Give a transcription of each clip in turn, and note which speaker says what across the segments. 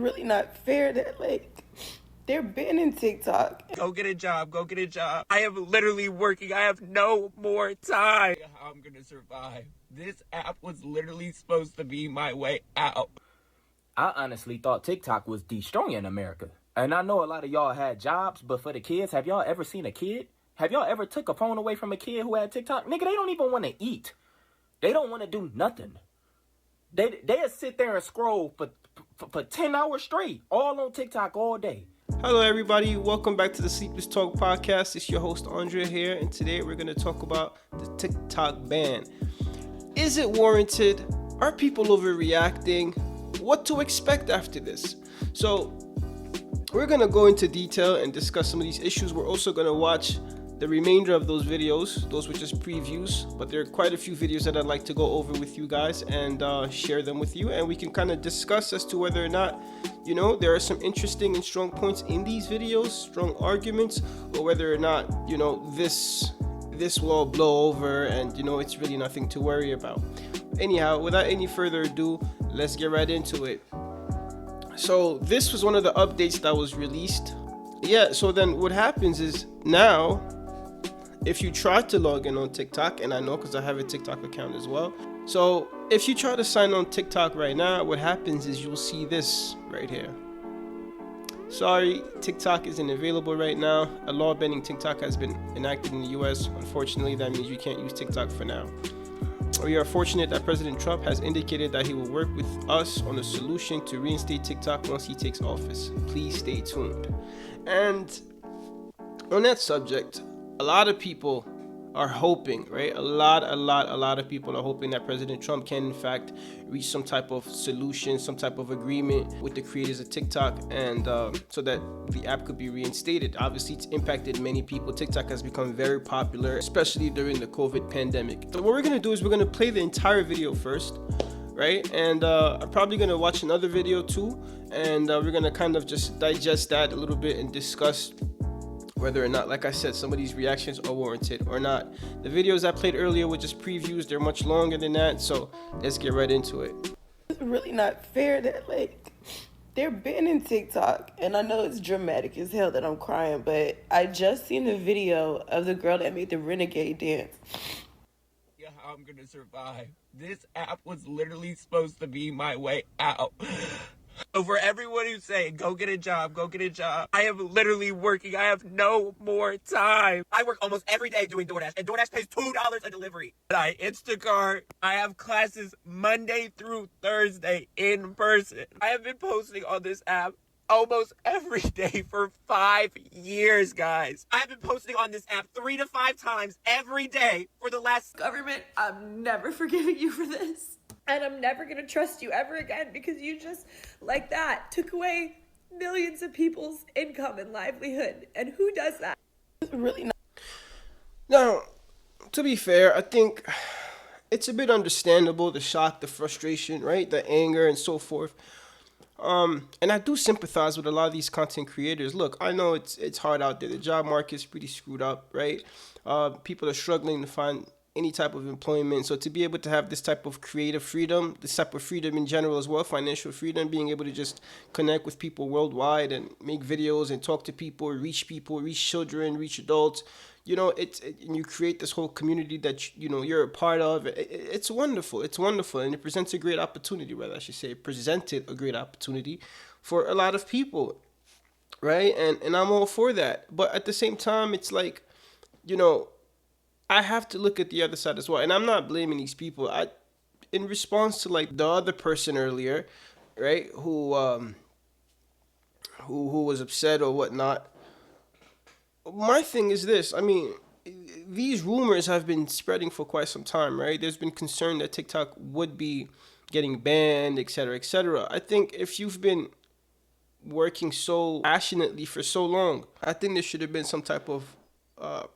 Speaker 1: really not fair that, like, they're banning TikTok.
Speaker 2: Go get a job. Go get a job. I am literally working. I have no more time. How I'm gonna survive. This app was literally supposed to be my way out.
Speaker 3: I honestly thought TikTok was destroying America. And I know a lot of y'all had jobs, but for the kids, have y'all ever seen a kid? Have y'all ever took a phone away from a kid who had TikTok? Nigga, they don't even want to eat. They don't want to do nothing. They'll sit there and scroll for 10 hours straight, all on TikTok all day.
Speaker 4: Hello everybody, welcome back to the Sleepless Talk podcast. It's your host Andre here, and today we're going to talk about the TikTok ban. Is it warranted? Are people overreacting? What to expect after this? So we're going to go into detail and discuss some of these issues. We're also going to watch the remainder of those videos. Those were just previews, but there are quite a few videos that I'd like to go over with you guys and share them with you, and we can kind of discuss as to whether or not, you know, there are some interesting and strong points in these videos, strong arguments, or whether or not, you know, this will all blow over and, you know, it's really nothing to worry about. Anyhow, without any further ado, let's get right into it. So this was one of the updates that was released. Yeah, so then what happens is now, if you try to log in on TikTok, and I know because I have a TikTok account as well. So if you try to sign on TikTok right now, what happens is you'll see this right here. Sorry, TikTok isn't available right now. A law banning TikTok has been enacted in the US. Unfortunately, that means you can't use TikTok for now. We are fortunate that President Trump has indicated that he will work with us on a solution to reinstate TikTok once he takes office. Please stay tuned. And on that subject, a lot of people are hoping, right? A lot of people are hoping that President Trump can, in fact, reach some type of solution, some type of agreement with the creators of TikTok, and so that the app could be reinstated. Obviously, it's impacted many people. TikTok has become very popular, especially during the COVID pandemic. So what we're going to do is we're going to play the entire video first, right? And I'm probably going to watch another video too, and we're going to kind of just digest that a little bit and discuss whether or not, like I said, some of these reactions are warranted or not. The videos I played earlier were just previews. They're much longer than that, so let's get right into it.
Speaker 1: It's really not fair that, like, they're banning TikTok. And I know it's dramatic as hell that I'm crying, but I just seen the video of the girl that made the renegade dance.
Speaker 2: Yeah, how I'm gonna survive. This app was literally supposed to be my way out. So for everyone who's saying, go get a job, go get a job, I am literally working. I have no more time. I work almost every day doing DoorDash, and DoorDash pays $2 a delivery. I Instacart. I have classes Monday through Thursday in person. I have been posting on this app almost every day for 5 years, guys. I have been posting on this app 3 to 5 times every day for the last...
Speaker 5: Government, I'm never forgiving you for this. And I'm never going to trust you ever again because you just, like that, took away millions of people's income and livelihood. And who does that?
Speaker 1: It's really not.
Speaker 4: Now, to be fair, I think it's a bit understandable, the shock, the frustration, right? The anger and so forth. And I do sympathize with a lot of these content creators. Look, I know it's hard out there. The job market's pretty screwed up, right? People are struggling to find any type of employment. So to be able to have this type of creative freedom, this type of freedom in general as well, financial freedom, being able to just connect with people worldwide and make videos and talk to people, reach children, reach adults, you know, and you create this whole community that, you know, you're a part of. It's wonderful. It's wonderful. And it presents a great opportunity, rather, I should say. It presented a great opportunity for a lot of people, right? And I'm all for that. But at the same time, it's like, you know, I have to look at the other side as well. And I'm not blaming these people. In response to like the other person earlier, right, who was upset or whatnot, my thing is this. I mean, these rumors have been spreading for quite some time, right? There's been concern that TikTok would be getting banned, et cetera, et cetera. I think if you've been working so passionately for so long, I think there should have been some type of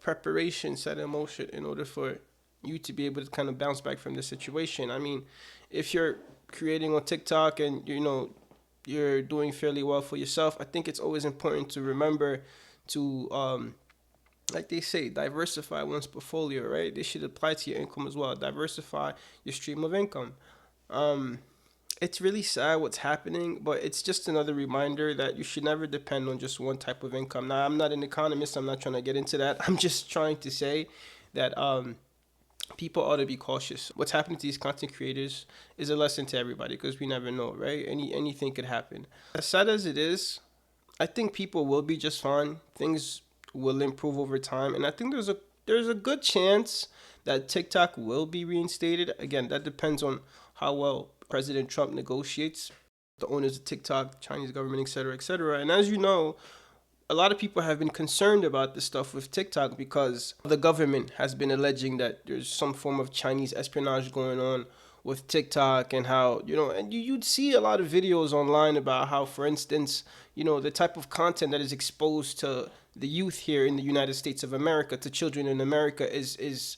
Speaker 4: preparation set in motion in order for you to be able to kind of bounce back from the situation. I mean, if you're creating on TikTok and, you know, you're doing fairly well for yourself, I think it's always important to remember to, like they say, diversify one's portfolio, right? They should apply to your income as well. Diversify your stream of income. it's really sad what's happening, but it's just another reminder that you should never depend on just one type of income. Now, I'm not an economist. I'm not trying to get into that. I'm just trying to say that people ought to be cautious. What's happening to these content creators is a lesson to everybody because we never know, right? Anything could happen. As sad as it is, I think people will be just fine. Things will improve over time, and I think there's a good chance that TikTok will be reinstated. Again, that depends on how well President Trump negotiates, the owners of TikTok, Chinese government, etc., etc. And as you know, a lot of people have been concerned about this stuff with TikTok because the government has been alleging that there's some form of Chinese espionage going on with TikTok, and how, and you'd see a lot of videos online about how, for instance, the type of content that is exposed to the youth here in the United States of America, to children in America, is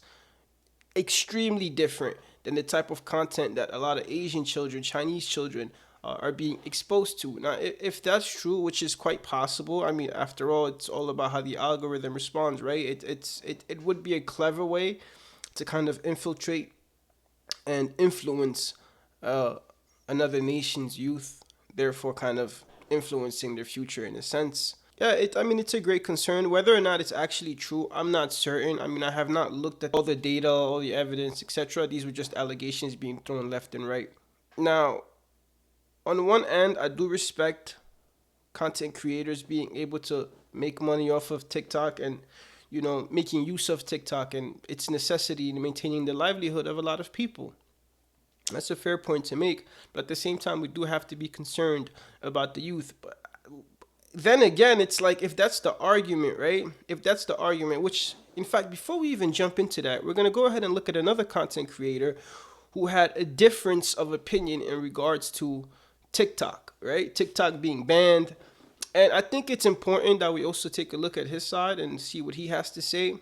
Speaker 4: extremely different than the type of content that a lot of Asian children, Chinese children, are being exposed to. Now, if that's true, which is quite possible, I mean, after all, it's all about how the algorithm responds, right? It would be a clever way to kind of infiltrate and influence another nation's youth, therefore kind of influencing their future in a sense. Yeah, it's a great concern. Whether or not it's actually true, I'm not certain. I mean, I have not looked at all the data, all the evidence, etc. These were just allegations being thrown left and right. Now, on one end, I do respect content creators being able to make money off of TikTok and, making use of TikTok and its necessity in maintaining the livelihood of a lot of people. That's a fair point to make. But at the same time, we do have to be concerned about the youth. But then again, it's like, if that's the argument, right? If that's the argument, which, in fact, before we even jump into that, we're going to go ahead and look at another content creator who had a difference of opinion in regards to TikTok, right? TikTok being banned. And I think it's important that we also take a look at his side and see what he has to say.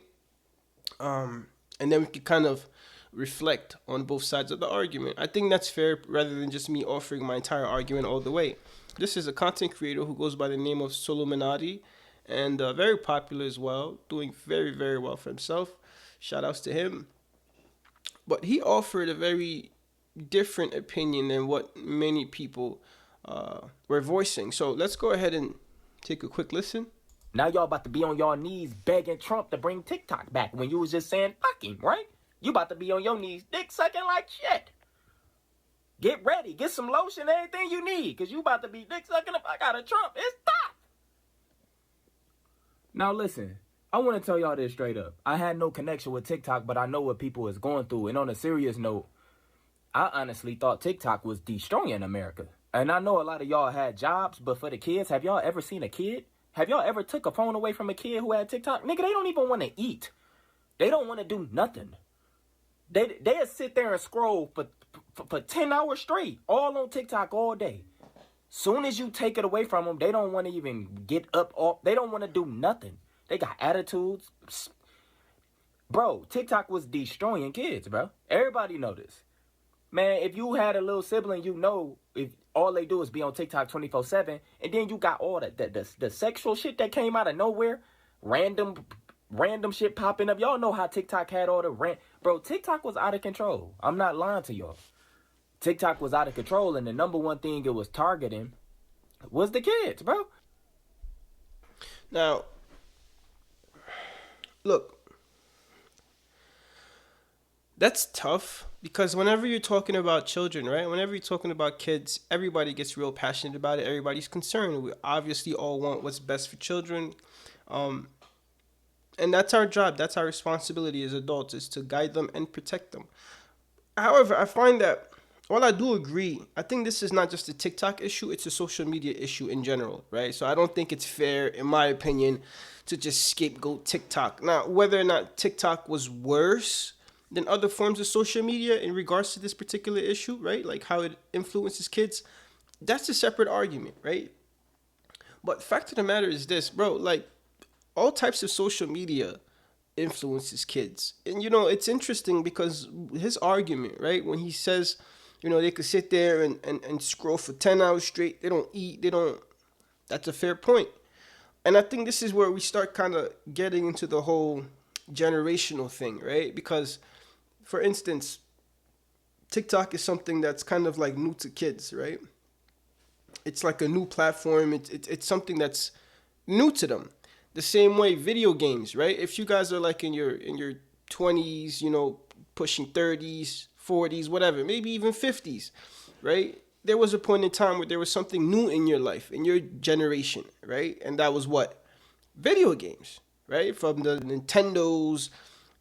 Speaker 4: And then we can kind of reflect on both sides of the argument. I think that's fair, rather than just me offering my entire argument all the way. This is a content creator who goes by the name of Solomonati, and very popular as well, doing very, very well for himself. Shout outs to him. But he offered a very different opinion than what many people were voicing. So let's go ahead and take a quick listen.
Speaker 3: Now y'all about to be on y'all knees begging Trump to bring TikTok back when you was just saying fuck him, right? You about to be on your knees dick sucking like shit. Get ready. Get some lotion, anything you need, because you about to be dick sucking the fuck out of Trump. It's tough. Now listen, I want to tell y'all this straight up. I had no connection with TikTok, but I know what people is going through. And on a serious note, I honestly thought TikTok was destroying America. And I know a lot of y'all had jobs, but for the kids, have y'all ever seen a kid? Have y'all ever took a phone away from a kid who had TikTok? Nigga, they don't even want to eat. They don't want to do nothing. They'll sit there and scroll for 10 hours straight, all on TikTok all day. Soon as you take it away from them, they don't want to even get up off. They don't want to do nothing. They got attitudes. Bro, TikTok was destroying kids, bro. Everybody know this. Man, if you had a little sibling, if all they do is be on TikTok 24/7, and then you got all the sexual shit that came out of nowhere, random shit popping up. Y'all know how TikTok had all the Bro, TikTok was out of control. I'm not lying to y'all. TikTok was out of control, and the number one thing it was targeting was the kids, bro.
Speaker 4: Now, look, that's tough because whenever you're talking about children, right? Whenever you're talking about kids, everybody gets real passionate about it. Everybody's concerned. We obviously all want what's best for children. And that's our job. That's our responsibility as adults, is to guide them and protect them. However, I find that, while I do agree, I think this is not just a TikTok issue, it's a social media issue in general, right? So I don't think it's fair, in my opinion, to just scapegoat TikTok. Now, whether or not TikTok was worse than other forms of social media in regards to this particular issue, right? Like how it influences kids, that's a separate argument, right? But the fact of the matter is this, bro, like all types of social media influences kids. And, it's interesting because his argument, right, when he says, they could sit there and scroll for 10 hours straight. They don't eat. That's a fair point. And I think this is where we start kind of getting into the whole generational thing, right? Because, for instance, TikTok is something that's kind of like new to kids, right? It's like a new platform. It's something that's new to them. The same way video games, right? If you guys are like in your 20s, pushing 30s, 40s, whatever, maybe even 50s, right? There was a point in time where there was something new in your life, in your generation, right? And that was what? Video games, right? From the Nintendos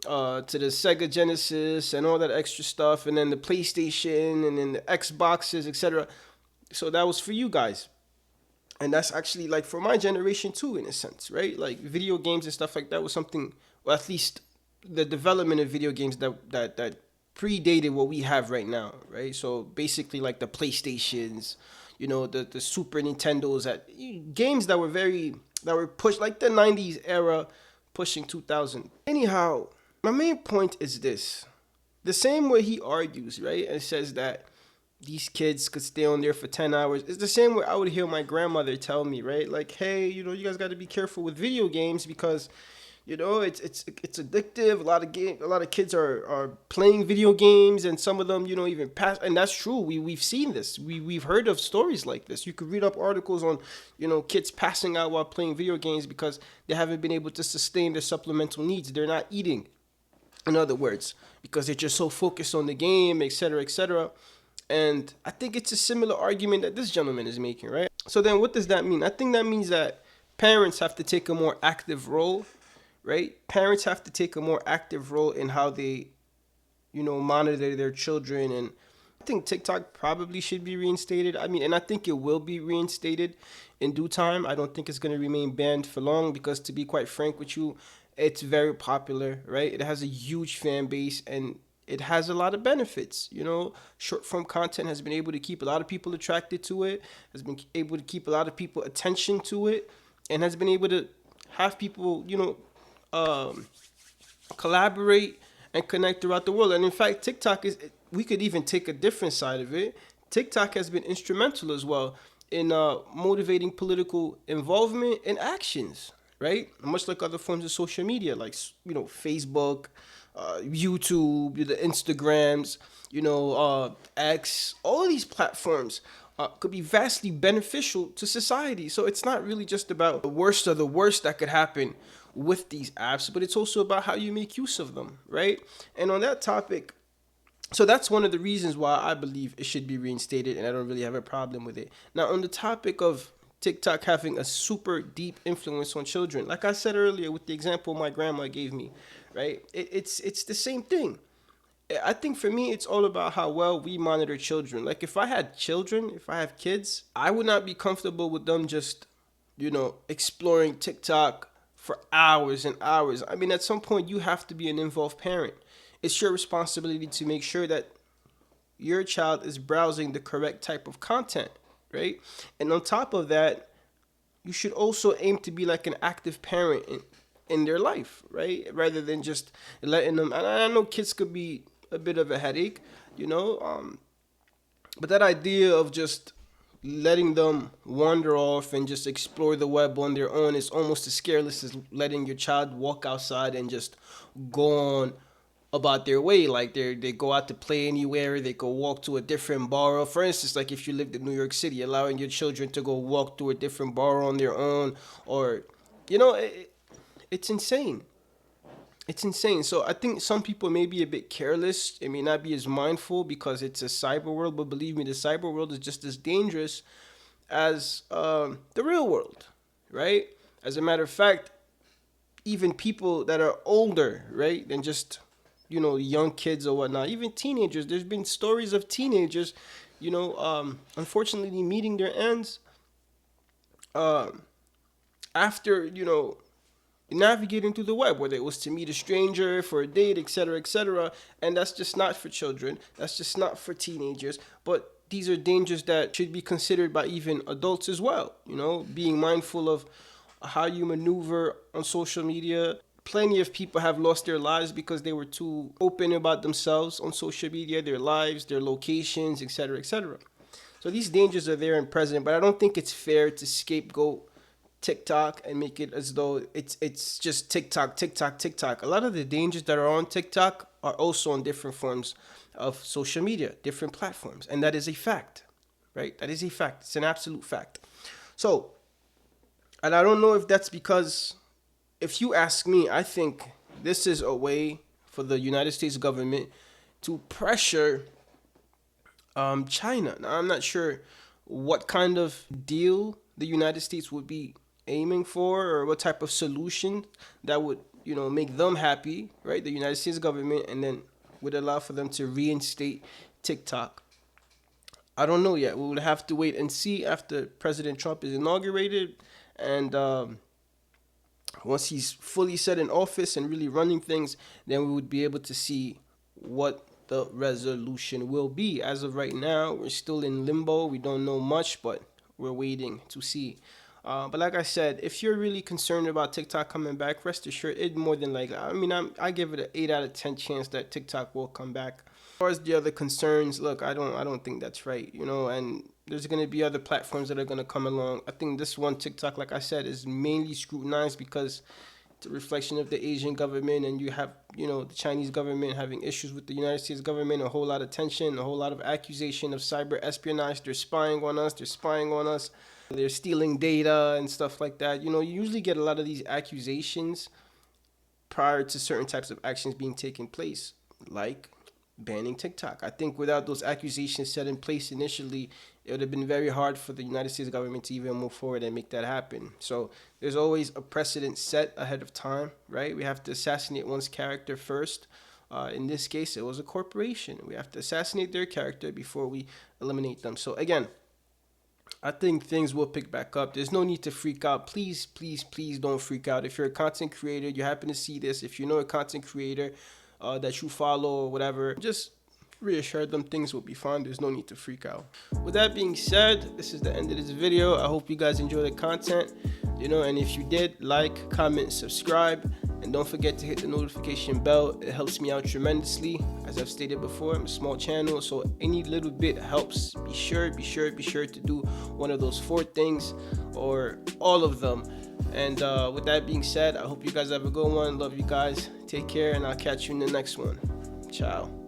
Speaker 4: to the Sega Genesis and all that extra stuff, and then the PlayStation and then the Xboxes, etc. So that was for you guys. And that's actually like for my generation too, in a sense, right? Like video games and stuff like that was something, well, at least the development of video games that predated what we have right now, right? So basically, like the PlayStations, the Super Nintendos, that games that were pushed like the '90s era, pushing 2000. Anyhow, my main point is this: the same way he argues, right, and says that these kids could stay on there for 10 hours. It's the same way I would hear my grandmother tell me, right? Like, hey, you guys got to be careful with video games because, it's addictive. A lot of kids are playing video games, and some of them, even pass. And that's true. We've seen this. We've heard of stories like this. You could read up articles on, kids passing out while playing video games because they haven't been able to sustain their supplemental needs. They're not eating, in other words, because they're just so focused on the game, etc., etc. And I think it's a similar argument that this gentleman is making, right? So then what does that mean? I think that means that parents have to take a more active role, right? Parents have to take a more active role in how they, monitor their children. And I think TikTok probably should be reinstated. I mean, and I think it will be reinstated in due time. I don't think it's going to remain banned for long because, to be quite frank with you, it's very popular, right? It has a huge fan base and it has a lot of benefits. Short form content has been able to keep a lot of people attracted to it, has been able to keep a lot of people attention to it, and has been able to have people, collaborate and connect throughout the world. And in fact, we could even take a different side of it. TikTok has been instrumental as well in motivating political involvement and actions, right? Much like other forms of social media, like, Facebook, YouTube, the Instagrams, X, all of these platforms could be vastly beneficial to society. So it's not really just about the worst of the worst that could happen with these apps, but it's also about how you make use of them, right? And on that topic, so that's one of the reasons why I believe it should be reinstated, and I don't really have a problem with it. Now, on the topic of TikTok having a super deep influence on children, like I said earlier with the example my grandma gave me, right? It's the same thing. I think for me, it's all about how well we monitor children. Like if I have kids, I would not be comfortable with them just, exploring TikTok for hours and hours. I mean, at some point, you have to be an involved parent. It's your responsibility to make sure that your child is browsing the correct type of content, right? And on top of that, you should also aim to be like an active parent in their life, right? Rather than just letting them. And I know kids could be a bit of a headache, but that idea of just letting them wander off and just explore the web on their own is almost as careless as letting your child walk outside and just go on about their way. Like they go out to play anywhere, they go walk to a different borough. For instance, like if you lived in New York City, allowing your children to go walk to a different borough on their own, or it's insane. It's insane. So I think some people may be a bit careless. It may not be as mindful because it's a cyber world. But believe me, the cyber world is just as dangerous as the real world, right? As a matter of fact, even people that are older, right, than just, young kids or whatnot, even teenagers. There's been stories of teenagers, unfortunately meeting their ends after, navigating through the web, whether it was to meet a stranger for a date, etc., etc. And that's just not for children. That's just not for teenagers. But these are dangers that should be considered by even adults as well. Being mindful of how you maneuver on social media. Plenty of people have lost their lives because they were too open about themselves on social media, their lives, their locations, etc., etc. So these dangers are there and present, but I don't think it's fair to scapegoat TikTok and make it as though it's just TikTok, TikTok, TikTok. A lot of the dangers that are on TikTok are also on different forms of social media, different platforms, and that is a fact, right? That is a fact. It's an absolute fact. So, and I don't know if that's because, if you ask me, I think this is a way for the United States government to pressure China. Now, I'm not sure what kind of deal the United States would be aiming for, or what type of solution that would, make them happy, right? The United States government, and then would allow for them to reinstate TikTok. I don't know yet. We would have to wait and see after President Trump is inaugurated, and once he's fully set in office and really running things, then we would be able to see what the resolution will be. As of right now, we're still in limbo. We don't know much, but we're waiting to see. But like I said, if you're really concerned about TikTok coming back, rest assured, it more than likely. I give it an 8 out of 10 chance that TikTok will come back. As far as the other concerns, look, I don't think that's right, and there's going to be other platforms that are going to come along. I think this one, TikTok, like I said, is mainly scrutinized because it's a reflection of the Asian government, and you have, the Chinese government having issues with the United States government, a whole lot of tension, a whole lot of accusation of cyber espionage. They're spying on us, they're stealing data and stuff like that. You usually get a lot of these accusations prior to certain types of actions being taken place, like banning TikTok. I think without those accusations set in place initially, it would have been very hard for the United States government to even move forward and make that happen. So there's always a precedent set ahead of time, right? We have to assassinate one's character first. In this case, it was a corporation. We have to assassinate their character before we eliminate them. So again, I think things will pick back up. There's no need to freak out. Please, please, please don't freak out. If you're a content creator, you happen to see this, if you know a content creator that you follow or whatever, just reassure them things will be fine. There's no need to freak out. With that being said, this is the end of this video. I hope you guys enjoy the content, and if you did, like, comment, subscribe, and don't forget to hit the notification bell. It helps me out tremendously. As I've stated before, I'm a small channel, so any little bit helps. Be sure to do one of those 4 things or all of them. And with that being said, I hope you guys have a good one. Love you guys. Take care, and I'll catch you in the next one. Ciao.